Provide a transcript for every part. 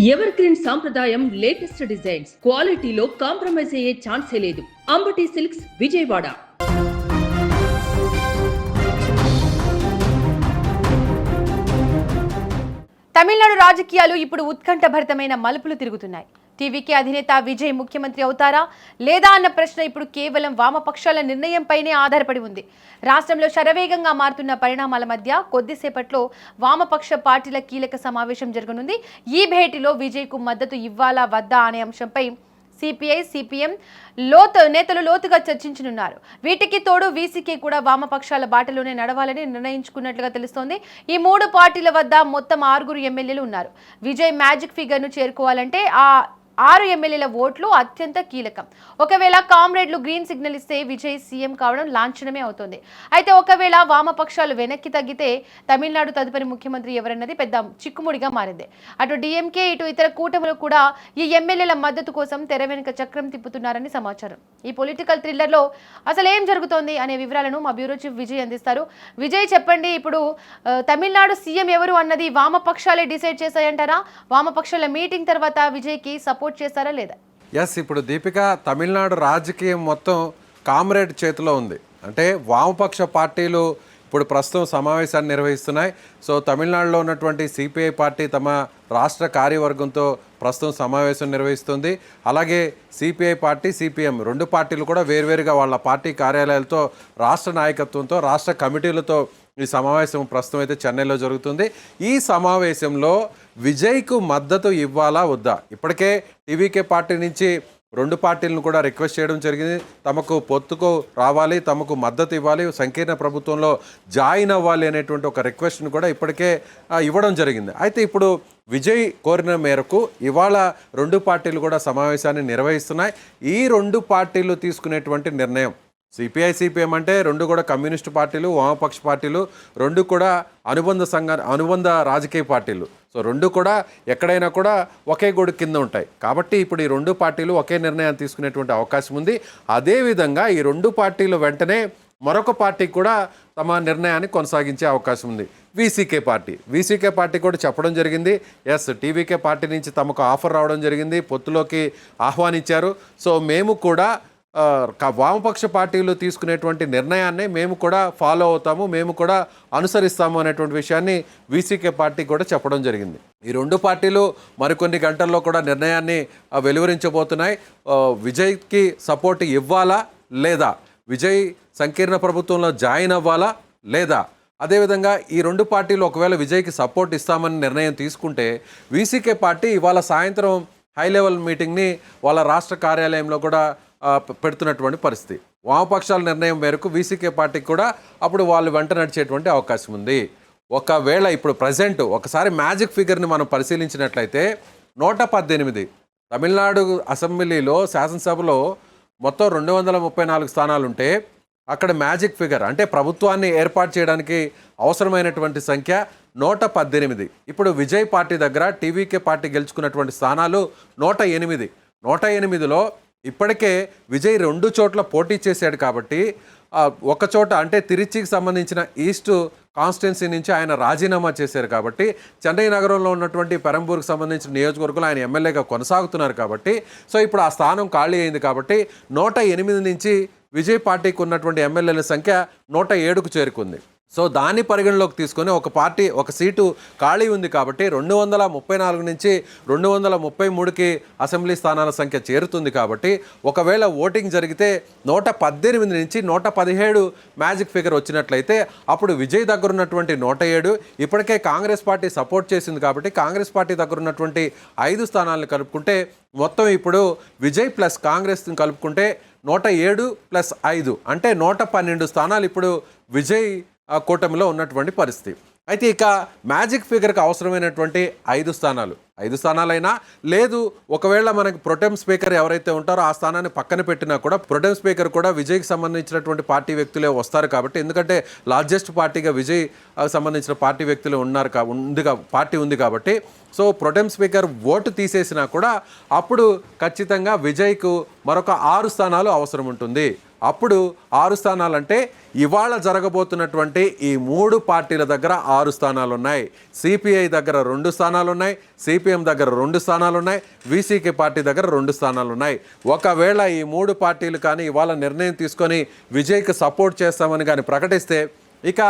Ever green సాంప్రదాయం latest designs క్వాలిటీలో compromise అయ్యే ఛాన్సే లేదు. అంబటి సిల్క్స్ విజయవాడ. తమిళనాడు రాజకీయాలు ఇప్పుడు ఉత్కంఠభరితమైన మలుపులు తిరుగుతున్నాయి. టీవీకే అధినేత విజయ్ ముఖ్యమంత్రి అవుతారా లేదా అన్న ప్రశ్న ఇప్పుడు కేవలం వామపక్షాల నిర్ణయంపైనే ఆధారపడి ఉంది. రాష్ట్రంలో శరవేగంగా మారుతున్న పరిణామాల మధ్య కొద్దిసేపట్లో వామపక్ష పార్టీల కీలక సమావేశం జరగనుంది. ఈ భేటీలో విజయ్కు మద్దతు ఇవ్వాలా వద్దా అనే అంశంపై సిపిఐ, సిపిఎం నేతలు లోతుగా చర్చించనున్నారు. వీటికి తోడు వీసీకే కూడా వామపక్షాల బాటలోనే నడవాలని నిర్ణయించుకున్నట్లుగా తెలుస్తోంది. ఈ మూడు పార్టీల వద్ద మొత్తం 6 ఎమ్మెల్యేలు ఉన్నారు. విజయ్ మ్యాజిక్ ఫిగర్ను చేరుకోవాలంటే ఆ 6 ఎమ్మెల్యేల ఓట్లు అత్యంత కీలకం. ఒకవేళ కామ్రేడ్లు గ్రీన్ సిగ్నల్ ఇస్తే విజయ్ సీఎం కావడం లాంఛనమే అవుతుంది. అయితే ఒకవేళ వామపక్షాలు వెనక్కి తగ్గితే తమిళనాడు తదుపరి ముఖ్యమంత్రి ఎవరన్నది పెద్ద చిక్కుముడిగా మారింది. అటు డిఎంకే, ఇటు ఇతర కూటములు కూడా ఈ ఎమ్మెల్యేల మద్దతు కోసం తెర వెనుక చక్రం తిప్పుతున్నారని సమాచారం. ఈ పొలిటికల్ థ్రిల్లర్లో అసలు ఏం జరుగుతోంది అనే వివరాలను మా బ్యూరో చీఫ్ విజయ్ అందిస్తారు. విజయ్, చెప్పండి, ఇప్పుడు తమిళనాడు సీఎం ఎవరు అన్నది వామపక్షాలే డిసైడ్ చేశాయంటారా? వామపక్షాల మీటింగ్ తర్వాత విజయ్కి సపోర్ట్ చేస్తారా లేదా? ఎస్, ఇప్పుడు దీపిక, తమిళనాడు రాజకీయం మొత్తం కామ్రేడ్ చేతిలో ఉంది. అంటే వామపక్ష పార్టీలు ఇప్పుడు ప్రస్తుతం సమావేశాన్ని నిర్వహిస్తున్నాయి. సో తమిళనాడులో ఉన్నటువంటి సిపిఐ పార్టీ తమ రాష్ట్ర కార్యవర్గంతో ప్రస్తుతం సమావేశం నిర్వహిస్తుంది. అలాగే సిపిఐ పార్టీ, సిపిఎం రెండు పార్టీలు కూడా వేర్వేరుగా వాళ్ళ పార్టీ కార్యాలయాలతో, రాష్ట్ర నాయకత్వంతో, రాష్ట్ర కమిటీలతో ఈ సమావేశం ప్రస్తుతం అయితే చెన్నైలో జరుగుతుంది. ఈ సమావేశంలో విజయ్కు మద్దతు ఇవ్వాలా వద్దా? ఇప్పటికే టీవీకే పార్టీ నుంచి రెండు పార్టీలను కూడా రిక్వెస్ట్ చేయడం జరిగింది. తమకు పొత్తుకు రావాలి, తమకు మద్దతు ఇవ్వాలి, సంకీర్ణ ప్రభుత్వంలో జాయిన్ అవ్వాలి అనేటువంటి ఒక రిక్వెస్ట్ను కూడా ఇప్పటికే ఇవ్వడం జరిగింది. అయితే ఇప్పుడు విజయ్ కోరిన మేరకు ఇవాళ రెండు పార్టీలు కూడా సమావేశాన్ని నిర్వహిస్తున్నాయి. ఈ రెండు పార్టీలు తీసుకునేటువంటి నిర్ణయం, సిపిఐ, సిపిఎం అంటే రెండు కూడా కమ్యూనిస్టు పార్టీలు, వామపక్ష పార్టీలు, రెండు కూడా అనుబంధ రాజకీయ పార్టీలు. సో రెండు కూడా ఎక్కడైనా కూడా ఒకే గొడుగు కింద ఉంటాయి. కాబట్టి ఇప్పుడు ఈ రెండు పార్టీలు ఒకే నిర్ణయాన్ని తీసుకునేటువంటి అవకాశం ఉంది. అదేవిధంగా ఈ రెండు పార్టీలు వెంటనే మరొక పార్టీ కూడా తమ నిర్ణయాన్ని కొనసాగించే అవకాశం ఉంది. వీసీకే పార్టీ కూడా చెప్పడం జరిగింది. ఎస్, టీవీకే పార్టీ నుంచి తమకు ఆఫర్ రావడం జరిగింది, పొత్తులోకి ఆహ్వానించారు. సో మేము కూడా వామపక్ష పార్టీలు తీసుకునేటువంటి నిర్ణయాన్ని మేము కూడా ఫాలో అవుతాము, మేము కూడా అనుసరిస్తాము అనేటువంటి విషయాన్ని వీసీకే పార్టీ కూడా చెప్పడం జరిగింది. ఈ రెండు పార్టీలు మరికొన్ని గంటల్లో కూడా నిర్ణయాన్ని వెలువరించబోతున్నాయి. విజయ్కి సపోర్ట్ ఇవ్వాలా లేదా, విజయ్ సంకీర్ణ ప్రభుత్వంలో జాయిన్ అవ్వాలా లేదా, అదేవిధంగా ఈ రెండు పార్టీలు ఒకవేళ విజయ్కి సపోర్ట్ ఇస్తామని నిర్ణయం తీసుకుంటే వీసీకే పార్టీ ఇవాళ సాయంత్రం హై లెవెల్ మీటింగ్ని వాళ్ళ రాష్ట్ర కార్యాలయంలో కూడా పెడుతున్నటువంటి పరిస్థితి. వామపక్షాల నిర్ణయం మేరకు వీసీకే పార్టీకి కూడా అప్పుడు వాళ్ళు వెంట నడిచేటువంటి అవకాశం ఉంది. ఒకవేళ ఇప్పుడు ప్రజెంట్ ఒకసారి మ్యాజిక్ ఫిగర్ని మనం పరిశీలించినట్లయితే 118 తమిళనాడు అసెంబ్లీలో, శాసనసభలో మొత్తం 234 స్థానాలుంటే అక్కడ మ్యాజిక్ ఫిగర్ అంటే ప్రభుత్వాన్ని ఏర్పాటు చేయడానికి అవసరమైనటువంటి సంఖ్య 118. ఇప్పుడు విజయ్ పార్టీ దగ్గర టీవీకే పార్టీ గెలుచుకున్నటువంటి స్థానాలు 108. 108లో ఇప్పటికే విజయ్ 2 చోట్ల పోటీ చేశాడు. కాబట్టి ఒక చోట అంటే తిరుచికి సంబంధించిన ఈస్ట్ కాన్స్టిట్యున్సీ నుంచి ఆయన రాజీనామా చేశారు. కాబట్టి చెన్నై నగరంలో ఉన్నటువంటి పెరంబూర్కి సంబంధించిన నియోజకవర్గంలో ఆయన ఎమ్మెల్యేగా కొనసాగుతున్నారు. కాబట్టి సో ఇప్పుడు ఆ స్థానం ఖాళీ అయింది. కాబట్టి 108 నుంచి విజయ్ పార్టీకి ఉన్నటువంటి ఎమ్మెల్యేల సంఖ్య 107కు చేరుకుంది. సో దాన్ని పరిగణలోకి తీసుకొని ఒక సీటు ఖాళీ ఉంది. కాబట్టి 234 నుంచి 233కి అసెంబ్లీ స్థానాల సంఖ్య చేరుతుంది. కాబట్టి ఒకవేళ ఓటింగ్ జరిగితే 118 నుంచి 117 మ్యాజిక్ ఫిగర్ వచ్చినట్లయితే అప్పుడు విజయ్ దగ్గర ఉన్నటువంటి 107 ఇప్పటికే కాంగ్రెస్ పార్టీ సపోర్ట్ చేసింది. కాబట్టి కాంగ్రెస్ పార్టీ దగ్గర ఉన్నటువంటి 5 స్థానాలను కలుపుకుంటే మొత్తం ఇప్పుడు విజయ్ ప్లస్ కాంగ్రెస్ని కలుపుకుంటే 107 + 5 అంటే 112 స్థానాలు ఇప్పుడు విజయ్ కూటమిలో ఉన్నటువంటి పరిస్థితి. అయితే ఇక మ్యాజిక్ ఫిగర్కి అవసరమైనటువంటి 5 స్థానాలైనా లేదు, ఒకవేళ మనకి ప్రొటెం స్పీకర్ ఎవరైతే ఉంటారో ఆ స్థానాన్ని పక్కన పెట్టినా కూడా ప్రొటెం స్పీకర్ కూడా విజయ్కి సంబంధించినటువంటి పార్టీ వ్యక్తులే వస్తారు. కాబట్టి ఎందుకంటే లార్జెస్ట్ పార్టీగా విజయ్ సంబంధించిన పార్టీ వ్యక్తులు పార్టీ ఉంది కాబట్టి సో ప్రొటెం స్పీకర్ ఓటు తీసేసినా కూడా అప్పుడు ఖచ్చితంగా విజయ్కు మరొక 6 స్థానాలు అవసరం ఉంటుంది. అప్పుడు 6 స్థానాలంటే ఇవాళ జరగబోతున్నటువంటి ఈ 3 పార్టీల దగ్గర 6 స్థానాలు ఉన్నాయి. సిపిఐ దగ్గర 2 స్థానాలు ఉన్నాయి, సిపిఎం దగ్గర 2 స్థానాలు ఉన్నాయి, వీసీకే పార్టీ దగ్గర 2 స్థానాలు ఉన్నాయి. ఒకవేళ ఈ 3 పార్టీలు కానీ ఇవాళ నిర్ణయం తీసుకొని విజయ్కి సపోర్ట్ చేస్తామని కానీ ప్రకటిస్తే ఇక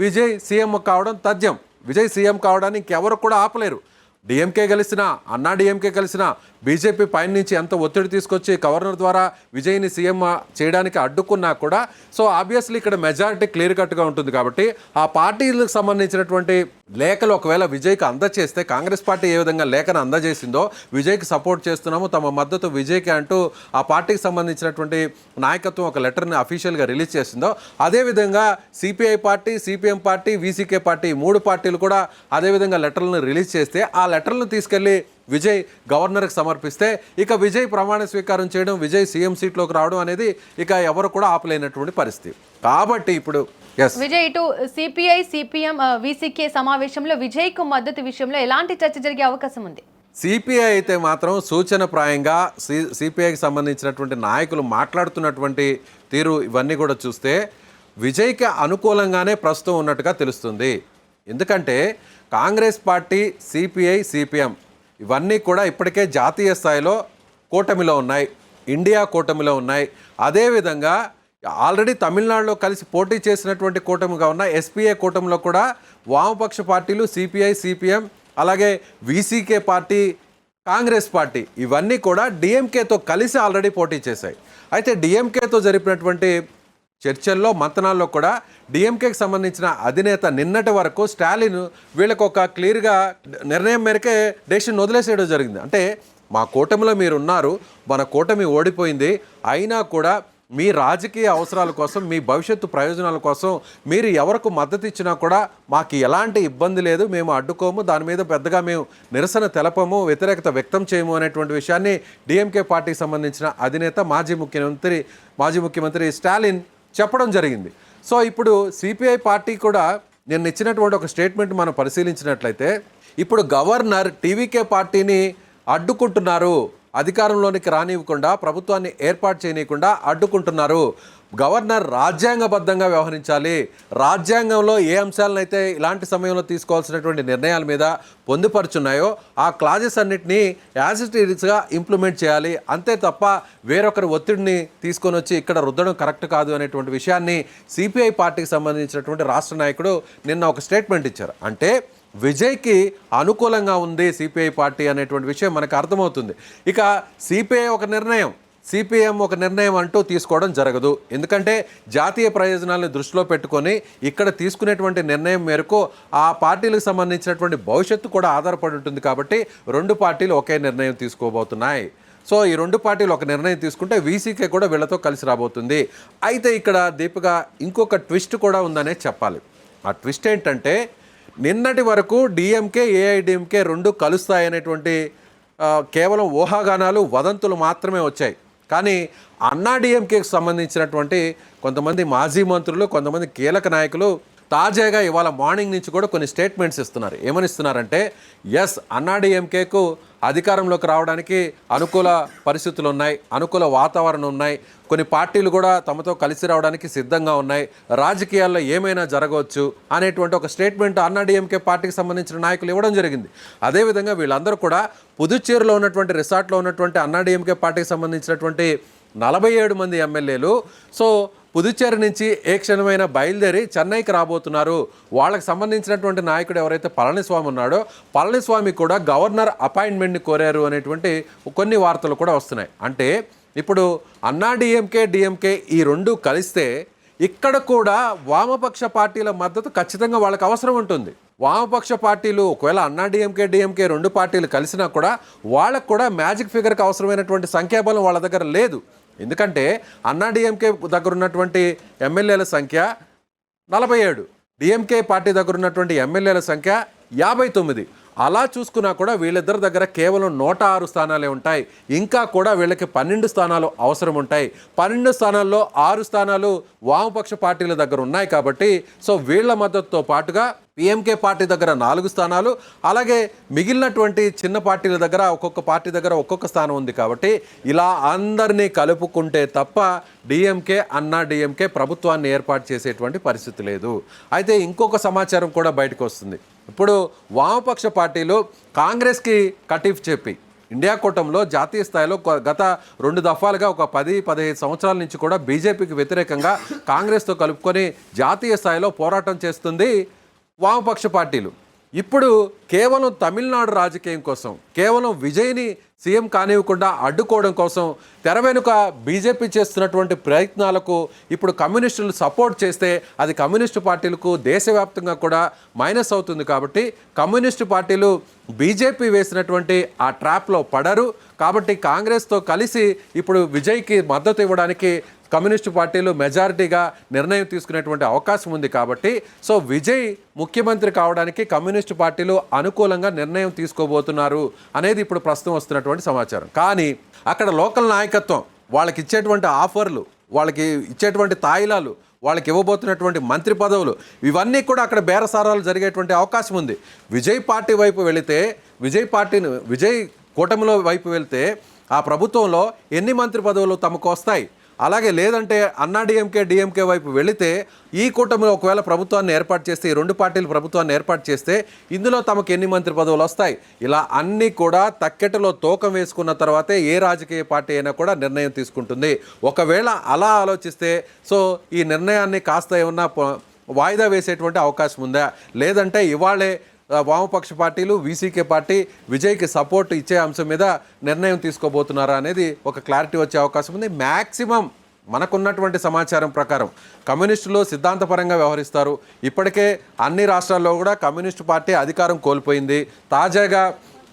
విజయ్ సీఎం కావడం తథ్యం. విజయ్ సీఎం కావడాన్ని ఇంకెవరు కూడా ఆపలేరు. డిఎంకే కలిసినా, అన్నా డిఎంకే కలిసినా, బీజేపీ పైన నుంచి ఎంత ఒత్తిడి తీసుకొచ్చి గవర్నర్ ద్వారా విజయ్ని సీఎం చేయడానికి అడ్డుకున్నా కూడా సో ఆబ్వియస్లీ ఇక్కడ మెజారిటీ క్లియర్ కట్గా ఉంటుంది. కాబట్టి ఆ పార్టీలకు సంబంధించినటువంటి లేఖలు ఒకవేళ విజయ్కి అందజేస్తే, కాంగ్రెస్ పార్టీ ఏ విధంగా లేఖను అందజేసిందో విజయ్కి సపోర్ట్ చేస్తున్నాము, తమ మద్దతు విజయ్కి అంటూ ఆ పార్టీకి సంబంధించినటువంటి నాయకత్వం ఒక లెటర్ని అఫీషియల్గా రిలీజ్ చేసిందో, అదేవిధంగా CPI party, CPM party, VCK party 3 పార్టీలు కూడా అదేవిధంగా లెటర్లను రిలీజ్ చేస్తే ఆ లెటర్లను తీసుకెళ్లి విజయ్ గవర్నర్కి సమర్పిస్తే ఇక విజయ్ ప్రమాణ స్వీకారం చేయడం, విజయ్ సీఎం సీట్లోకి రావడం అనేది ఇక ఎవరు కూడా ఆపలేనటువంటి పరిస్థితి. కాబట్టి ఇప్పుడు విజయ్ ఇటు సిపిఐ, సిపిఎం, వీసీకే సమావేశంలో విజయ్కు మద్దతు విషయంలో ఎలాంటి చర్చ జరిగే అవకాశం ఉంది? సిపిఐ అయితే మాత్రం సూచనప్రాయంగా సిపిఐకి సంబంధించినటువంటి నాయకులు మాట్లాడుతున్నటువంటి తీరు ఇవన్నీ కూడా చూస్తే విజయ్కి అనుకూలంగానే ప్రస్తుతం ఉన్నట్టుగా తెలుస్తుంది. ఎందుకంటే కాంగ్రెస్ పార్టీ, సిపిఐ, సిపిఎం ఇవన్నీ కూడా ఇప్పటికే జాతీయ స్థాయిలో కూటమిలో ఉన్నాయి, ఇండియా కూటమిలో ఉన్నాయి. అదేవిధంగా ఆల్రెడీ తమిళనాడులో కలిసి పోటీ చేసినటువంటి కూటమిగా ఉన్న ఎస్పీఏ కూటమిలో కూడా వామపక్ష పార్టీలు సిపిఐ, సిపిఎం, అలాగే వీసీకే పార్టీ, కాంగ్రెస్ పార్టీ ఇవన్నీ కూడా డిఎంకేతో కలిసి ఆల్రెడీ పోటీ చేశాయి. అయితే డిఎంకేతో జరిపినటువంటి చర్చల్లో, మంతనాల్లో కూడా డిఎంకేకి సంబంధించిన అధినేత నిన్నటి వరకు స్టాలిన్ వీళ్ళకు ఒక క్లియర్గా నిర్ణయం మేరకే డెసిషన్ వదిలేసేయడం జరిగింది. అంటే మా కూటమిలో మీరు ఉన్నారు, మన కూటమి ఓడిపోయింది, అయినా కూడా మీ రాజకీయ అవసరాల కోసం, మీ భవిష్యత్తు ప్రయోజనాల కోసం మీరు ఎవరికి మద్దతు ఇచ్చినా కూడా మాకు ఎలాంటి ఇబ్బంది లేదు, మేము అడ్డుకోము, దాని మీద పెద్దగా మేము నిరసన తెలపము, వ్యతిరేకత వ్యక్తం చేయము అనేటువంటి విషయాన్ని డిఎంకే పార్టీకి సంబంధించిన అధినేత మాజీ ముఖ్యమంత్రి స్టాలిన్ చెప్పడం జరిగింది. సో ఇప్పుడు సిపిఐ పార్టీ కూడా నిన్న ఇచ్చినటువంటి ఒక స్టేట్మెంట్ మనం పరిశీలించినట్లయితే ఇప్పుడు గవర్నర్ టీవీకే పార్టీని అడ్డుకుంటున్నారు, అధికారంలోనికి రానివ్వకుండా, ప్రభుత్వాన్ని ఏర్పాటు చేయనీయకుండా అడ్డుకుంటున్నారు. గవర్నర్ రాజ్యాంగబద్ధంగా వ్యవహరించాలి, రాజ్యాంగంలో ఏ అంశాలనైతే ఇలాంటి సమయంలో తీసుకోవాల్సినటువంటి నిర్ణయాల మీద పొందుపరుచున్నాయో ఆ క్లాజెస్ అన్నిటినీ యాజ్ ఇట్ ఈస్గా ఇంప్లిమెంట్ చేయాలి, అంతే తప్ప వేరొకరి ఒత్తిడిని తీసుకొని వచ్చి ఇక్కడ రుద్దడం కరెక్ట్ కాదు అనేటువంటి విషయాన్ని సిపిఐ పార్టీకి సంబంధించినటువంటి రాష్ట్ర నాయకుడు నిన్న ఒక స్టేట్మెంట్ ఇచ్చారు. అంటే విజయ్కి అనుకూలంగా ఉంది సిపిఐ పార్టీ అనేటువంటి విషయం మనకు అర్థమవుతుంది. ఇక సిపిఐ ఒక నిర్ణయం, సిపిఎం ఒక నిర్ణయం అంటూ తీసుకోవడం జరగదు. ఎందుకంటే జాతీయ ప్రయోజనాలను దృష్టిలో పెట్టుకొని ఇక్కడ తీసుకునేటువంటి నిర్ణయం మేరకు ఆ పార్టీలకు సంబంధించినటువంటి భవిష్యత్తు కూడా ఆధారపడి ఉంటుంది. కాబట్టి 2 పార్టీలు ఒకే నిర్ణయం తీసుకోబోతున్నాయి. సో ఈ 2 పార్టీలు ఒక నిర్ణయం తీసుకుంటే వీసీకే కూడా వీళ్ళతో కలిసి రాబోతుంది. అయితే ఇక్కడ దీపిక ఇంకొక ట్విస్ట్ కూడా ఉందనే చెప్పాలి. ఆ ట్విస్ట్ ఏంటంటే నిన్నటి వరకు డిఎంకే, ఏఐడిఎంకే 2 కలుస్తాయనేటువంటి కేవలం ఊహాగానాలు, వదంతులు మాత్రమే వచ్చాయి. కానీ అన్నా డిఎంకేకి సంబంధించినటువంటి కొంతమంది మాజీ మంత్రులు, కొంతమంది కీలక నాయకులు తాజాగా ఇవాళ మార్నింగ్ నుంచి కూడా కొన్ని స్టేట్మెంట్స్ ఇస్తున్నారు. ఏమని ఇస్తున్నారంటే అన్నా డిఎంకేకు అధికారంలోకి రావడానికి అనుకూల పరిస్థితులు ఉన్నాయి, అనుకూల వాతావరణం ఉన్నాయి, కొన్ని పార్టీలు కూడా తమతో కలిసి రావడానికి సిద్ధంగా ఉన్నాయి, రాజకీయాల్లో ఏమైనా జరగవచ్చు అనేటువంటి ఒక స్టేట్మెంట్ అన్నా డిఎంకే పార్టీకి సంబంధించిన నాయకులు ఇవ్వడం జరిగింది. అదేవిధంగా వీళ్ళందరూ కూడా పుదుచ్చేరిలో ఉన్నటువంటి రిసార్ట్లో ఉన్నటువంటి అన్నా డిఎంకే పార్టీకి సంబంధించినటువంటి 47 మంది ఎమ్మెల్యేలు సో పుదుచ్చేరి నుంచి ఏ క్షణమైన బయలుదేరి చెన్నైకి రాబోతున్నారు. వాళ్ళకి సంబంధించినటువంటి నాయకుడు ఎవరైతే పళనిస్వామి ఉన్నాడో పళనిస్వామి కూడా గవర్నర్ అపాయింట్మెంట్ని కోరారు అనేటువంటి కొన్ని వార్తలు కూడా వస్తున్నాయి. అంటే ఇప్పుడు అన్నా డిఎంకే ఈ 2 కలిస్తే ఇక్కడ కూడా వామపక్ష పార్టీల మద్దతు ఖచ్చితంగా వాళ్ళకి అవసరం ఉంటుంది. వామపక్ష పార్టీలు ఒకవేళ అన్నా డిఎంకే 2 పార్టీలు కలిసినా కూడా వాళ్ళకు కూడా మ్యాజిక్ ఫిగర్కి అవసరమైనటువంటి సంఖ్యాబలం వాళ్ళ దగ్గర లేదు. ఎందుకంటే అన్నా డిఎంకే దగ్గర ఉన్నటువంటి ఎమ్మెల్యేల సంఖ్య 47, డిఎంకే పార్టీ దగ్గర ఉన్నటువంటి ఎమ్మెల్యేల సంఖ్య 59. అలా చూసుకున్నా కూడా వీళ్ళిద్దరి దగ్గర కేవలం 106 స్థానాలే ఉంటాయి. ఇంకా కూడా వీళ్ళకి 12 స్థానాలు అవసరం ఉంటాయి. 12 స్థానాల్లో 6 స్థానాలు వామపక్ష పార్టీల దగ్గర ఉన్నాయి. కాబట్టి సో వీళ్ళ మద్దతుతో పాటుగా పిఎంకే పార్టీ దగ్గర 4 స్థానాలు, అలాగే మిగిలినటువంటి చిన్న పార్టీల దగ్గర ఒక్కొక్క పార్టీ దగ్గర ఒక్కొక్క స్థానం ఉంది. కాబట్టి ఇలా అందరినీ కలుపుకుంటే తప్ప అన్నా డిఎంకే ప్రభుత్వాన్ని ఏర్పాటు చేసేటువంటి పరిస్థితి లేదు. అయితే ఇంకొక సమాచారం కూడా బయటకు వస్తుంది. ఇప్పుడు వామపక్ష పార్టీలు కాంగ్రెస్కి కటీఫ్ చెప్పి ఇండియా కూటమిలో జాతీయ స్థాయిలో గత 2 దఫాలుగా ఒక 10-15 సంవత్సరాల నుంచి కూడా బీజేపీకి వ్యతిరేకంగా కాంగ్రెస్తో కలుపుకొని జాతీయ స్థాయిలో పోరాటం చేస్తుంది వామపక్ష పార్టీలు. ఇప్పుడు కేవలం తమిళనాడు రాజకీయం కోసం, కేవలం విజయ్ని సీఎం కానివ్వకుండా అడ్డుకోవడం కోసం తెర వెనుక బీజేపీ చేస్తున్నటువంటి ప్రయత్నాలకు ఇప్పుడు కమ్యూనిస్టులు సపోర్ట్ చేస్తే అది కమ్యూనిస్టు పార్టీలకు దేశవ్యాప్తంగా కూడా మైనస్ అవుతుంది. కాబట్టి కమ్యూనిస్టు పార్టీలు బీజేపీ వేసినటువంటి ఆ ట్రాప్లో పడరు. కాబట్టి కాంగ్రెస్తో కలిసి ఇప్పుడు విజయ్కి మద్దతు ఇవ్వడానికి కమ్యూనిస్టు పార్టీలు మెజారిటీగా నిర్ణయం తీసుకునేటువంటి అవకాశం ఉంది. కాబట్టి సో విజయ్ ముఖ్యమంత్రి కావడానికి కమ్యూనిస్టు పార్టీలు అనుకూలంగా నిర్ణయం తీసుకోబోతున్నారు అనేది ఇప్పుడు ప్రస్తుతం వస్తున్నటువంటి సమాచారం. కానీ అక్కడ లోకల్ నాయకత్వం వాళ్ళకి ఇచ్చేటువంటి ఆఫర్లు, వాళ్ళకి ఇచ్చేటువంటి తాయిలాలు, వాళ్ళకి ఇవ్వబోతున్నటువంటి మంత్రి పదవులు, ఇవన్నీ కూడా అక్కడ బేరసారాలు జరిగేటువంటి అవకాశం ఉంది. విజయ్ పార్టీ వైపు వెళితే, విజయ్ కూటమిలో వైపు వెళ్తే ఆ ప్రభుత్వంలో ఎన్ని మంత్రి పదవులు తమకు వస్తాయి? అలాగే లేదంటే అన్నా డిఎంకే వైపు వెళితే ఈ కూటమిలో ఒకవేళ ప్రభుత్వాన్ని ఏర్పాటు చేస్తే, ఈ 2 పార్టీలు ప్రభుత్వాన్ని ఏర్పాటు చేస్తే ఇందులో తమకు ఎన్ని మంత్రి పదవులు వస్తాయి? ఇలా అన్నీ కూడా తక్కెటలో తూకం వేసుకున్న తర్వాతే ఏ రాజకీయ పార్టీ అయినా కూడా నిర్ణయం తీసుకుంటుంది. ఒకవేళ అలా ఆలోచిస్తే సో ఈ నిర్ణయాన్ని కాస్త ఏమన్నా వాయిదా వేసేటువంటి అవకాశం ఉందా? లేదంటే ఇవాళే వామపక్ష పార్టీలు, వీసీకే పార్టీ విజయ్కి సపోర్ట్ ఇచ్చే అంశం మీద నిర్ణయం తీసుకోబోతున్నారా అనేది ఒక క్లారిటీ వచ్చే అవకాశం ఉంది. మ్యాక్సిమం మనకున్నటువంటి సమాచారం ప్రకారం కమ్యూనిస్టులు సిద్ధాంతపరంగా వ్యవహరిస్తారు. ఇప్పటికే అన్ని రాష్ట్రాల్లో కూడా కమ్యూనిస్టు పార్టీ అధికారం కోల్పోయింది. తాజాగా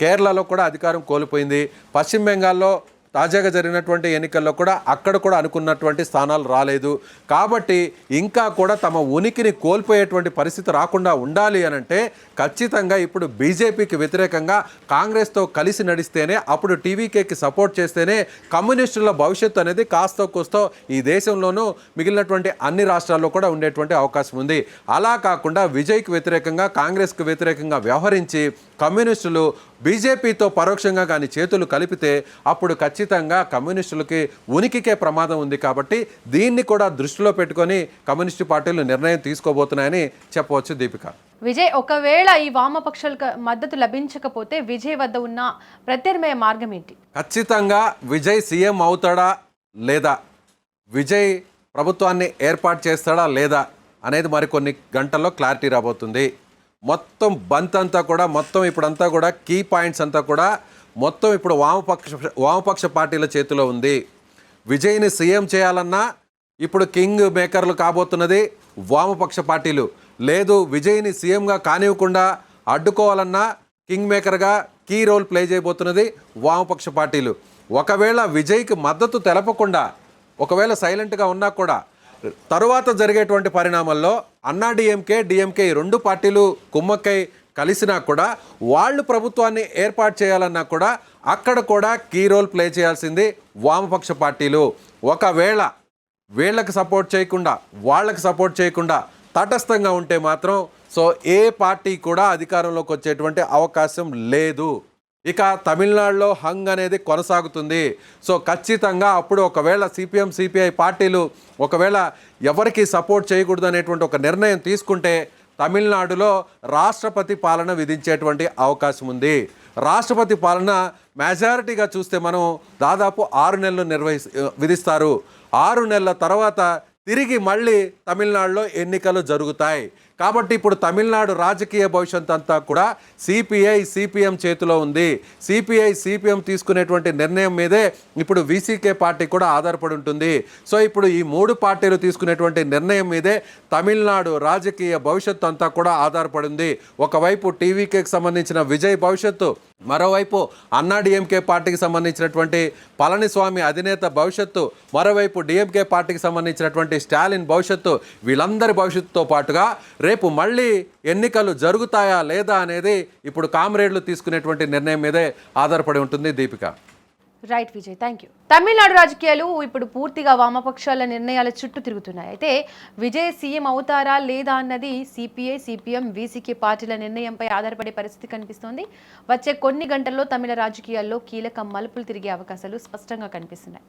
కేరళలో కూడా అధికారం కోల్పోయింది. పశ్చిమ బెంగాల్లో తాజాగా జరిగినటువంటి ఎన్నికల్లో కూడా అక్కడ కూడా అనుకున్నటువంటి స్థానాలు రాలేదు. కాబట్టి ఇంకా కూడా తమ ఉనికిని కోల్పోయేటువంటి పరిస్థితి రాకుండా ఉండాలి అనంటే ఖచ్చితంగా ఇప్పుడు బీజేపీకి వ్యతిరేకంగా కాంగ్రెస్తో కలిసి నడిస్తేనే, అప్పుడు టీవీకేకి సపోర్ట్ చేస్తేనే కమ్యూనిస్టుల భవిష్యత్తు అనేది కాస్తో కూస్తో ఈ దేశంలోనూ మిగిలినటువంటి అన్ని రాష్ట్రాల్లో కూడా ఉండేటువంటి అవకాశం ఉంది. అలా కాకుండా విజయ్కి వ్యతిరేకంగా, కాంగ్రెస్కి వ్యతిరేకంగా వ్యవహరించి కమ్యూనిస్టులు బీజేపీతో పరోక్షంగా కానీ చేతులు కలిపితే అప్పుడు ఖచ్చితంగా కమ్యూనిస్టులకి ఉనికికే ప్రమాదం ఉంది. కాబట్టి దీన్ని కూడా దృష్టిలో పెట్టుకొని కమ్యూనిస్టు పార్టీలు నిర్ణయం తీసుకోబోతున్నాయని చెప్పవచ్చు. దీపిక, విజయ్ ఒకవేళ ఈ వామపక్షాలకు మద్దతు లభించకపోతే విజయ్ వద్ద ఉన్న ప్రత్యామ్నాయ మార్గం ఏంటి? ఖచ్చితంగా విజయ్ సీఎం అవుతాడా లేదా, విజయ్ ప్రభుత్వాన్ని ఏర్పాటు చేస్తాడా లేదా అనేది మరికొన్ని గంటల్లో క్లారిటీ రాబోతుంది. మొత్తం బంత్ అంతా కూడా, మొత్తం ఇప్పుడంతా కూడా కీ పాయింట్స్ అంతా కూడా మొత్తం ఇప్పుడు వామపక్ష పార్టీల చేతిలో ఉంది. విజయ్ని సీఎం చేయాలన్నా ఇప్పుడు కింగ్ మేకర్లు కాబోతున్నది వామపక్ష పార్టీలు. లేదు విజయ్ని సీఎంగా కానివ్వకుండా అడ్డుకోవాలన్నా కింగ్ మేకర్గా కీ రోల్ ప్లే చేయబోతున్నది వామపక్ష పార్టీలు. ఒకవేళ విజయ్కి మద్దతు తెలపకుండా, ఒకవేళ సైలెంట్గా ఉన్నా కూడా తరువాత జరిగేటువంటి పరిణామాల్లో అన్నా డిఎంకే 2 పార్టీలు కుమ్మక్కై కలిసినా కూడా వాళ్ళు ప్రభుత్వాన్ని ఏర్పాటు చేయాలన్నా కూడా అక్కడ కూడా కీ రోల్ ప్లే చేయాల్సింది వామపక్ష పార్టీలు. ఒకవేళ వీళ్ళకి సపోర్ట్ చేయకుండా, వాళ్ళకి సపోర్ట్ చేయకుండా తటస్థంగా ఉంటే మాత్రం సో ఏ పార్టీ కూడా అధికారంలోకి వచ్చేటువంటి అవకాశం లేదు. ఇక తమిళనాడులో హంగ్ అనేది కొనసాగుతుంది. సో ఖచ్చితంగా అప్పుడు ఒకవేళ సిపిఎం సిపిఐ పార్టీలు ఒకవేళ ఎవరికి సపోర్ట్ చేయకూడదు అనేటువంటి ఒక నిర్ణయం తీసుకుంటే తమిళనాడులో రాష్ట్రపతి పాలన విధించేటువంటి అవకాశం ఉంది. రాష్ట్రపతి పాలన మెజారిటీగా చూస్తే మనం దాదాపు 6 నెలలు విధిస్తారు. 6 నెలల తర్వాత తిరిగి మళ్ళీ తమిళనాడులో ఎన్నికలు జరుగుతాయి. కాబట్టి ఇప్పుడు తమిళనాడు రాజకీయ భవిష్యత్తు అంతా కూడా సిపిఐ సిపిఎం చేతిలో ఉంది. సిపిఐ సిపిఎం తీసుకునేటువంటి నిర్ణయం మీదే ఇప్పుడు వీసీకే పార్టీ కూడా ఆధారపడి ఉంటుంది. సో ఇప్పుడు ఈ 3 పార్టీలు తీసుకునేటువంటి నిర్ణయం మీదే తమిళనాడు రాజకీయ భవిష్యత్తు అంతా కూడా ఆధారపడి ఉంది. ఒకవైపు టీవీకేకి సంబంధించిన విజయ్ భవిష్యత్తు, మరోవైపు అన్నా డిఎంకే పార్టీకి సంబంధించినటువంటి పళనిస్వామి అధినేత భవిష్యత్తు, మరోవైపు డిఎంకే పార్టీకి సంబంధించినటువంటి స్టాలిన్ భవిష్యత్తు, వీళ్ళందరి భవిష్యత్తుతో పాటుగా రేపు మళ్ళీ ఎన్నికలు జరుగుతాయా లేదా అనేది ఇప్పుడు కామ్రేడ్లు తీసుకునేటువంటి నిర్ణయం మీదే ఆధారపడి ఉంటుంది. Deepika, right Vijay, thank you. Tamil Nadu రాజకీయాలు ఇప్పుడు పూర్తిగా వామపక్షాల నిర్ణయాల చుట్టూ తిరుగుతున్నాయి. అయితే విజయ్ సీఎం అవుతారా లేదా అన్నది సిపిఐ, సిపిఎం, వీసీకే పార్టీల నిర్ణయంపై ఆధారపడే పరిస్థితి కనిపిస్తోంది. వచ్చే కొన్ని గంటల్లో తమిళ రాజకీయాల్లో కీలక మలుపులు తిరిగే అవకాశాలు స్పష్టంగా కనిపిస్తున్నాయి.